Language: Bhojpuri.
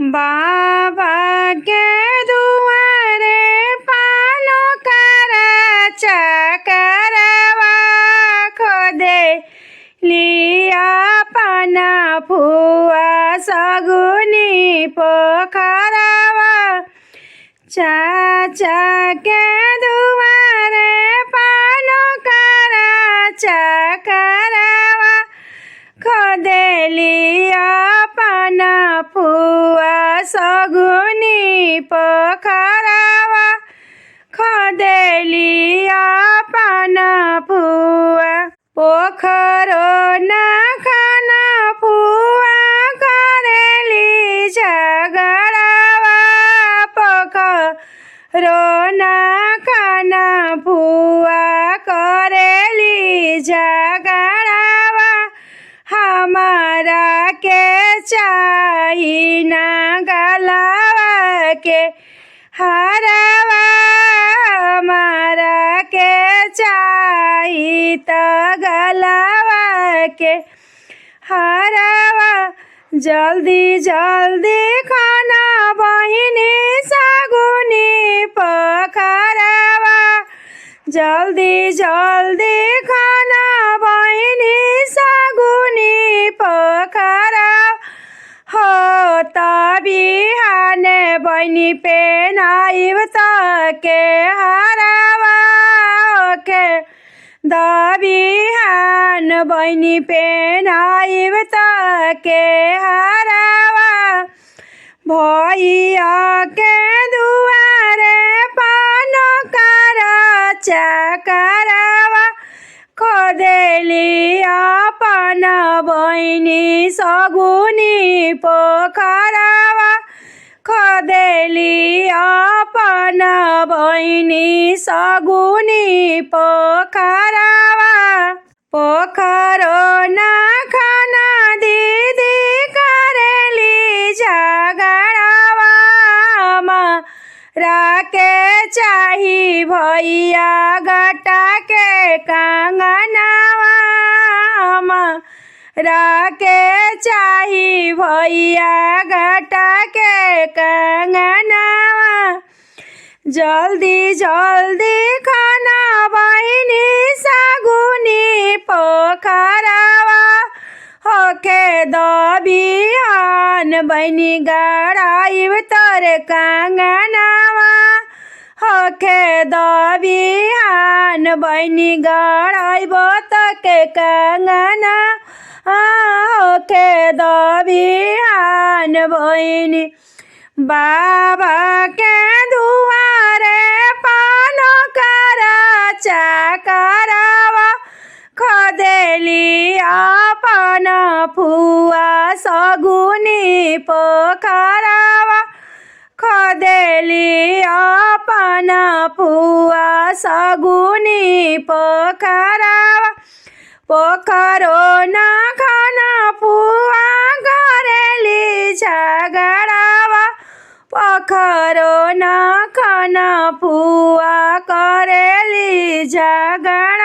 बाबा के दुआरे पानो करा चकरवा खोदे लिया पाना फुआ सगुनी पोखरवा। चाचा के दुआरे पानो करा चकरवा खोदे लिया पाना फुआ सगुनी पोखरवा खोदे लिया पाना फुआ। पोखरो ना खाना फुआ करेली झगड़ावा पोखरो ना खाना फुआ करेली झगड़ावा। हमारा के चाही ना गलावा के हरवा हमारा के चाही त गलावा के हरवा। जल्दी जल्दी खाना बहिनी सगुनी पोखरवा जल्दी जल्दी खाना बहिनी सगुनी पोखरवा। हो बिहान बहिनी पेनाइब त के हरवा के बिहान बहिनी पेनाइब त के हरवा। भैया के दुआरे पानो करा चकरवा खोदेली पाना बहिनी सगुनी पोखरवा खोदेली पाना बहिनी सगुनी पोखरवा। पोखरो ना खाना दीदी करेली झगड़ावा हमारा के चाही भैया गटा के कंगनवा हमारा के चाही भैया गटा के कंगनवा। जल्दी जल्दी खाना बहिनी सगुनी पोखरवा होके बिहान बहिनी गड़ाइब तोर कंगनवा होके बिहान बहिनी गड़ाइब त के कंगना होके बिहान बहिनी। बाबा के दुआरे पानो करा चकरवा खोदेली पाना फुआ सगुनी पोखरवा खोदेली पाना फुआ सगुनी पोखरवा। पोखरो ना खाना फुआ करेली झगड़ावा पोखरो ना खाना फुआ करेली झगड़ा।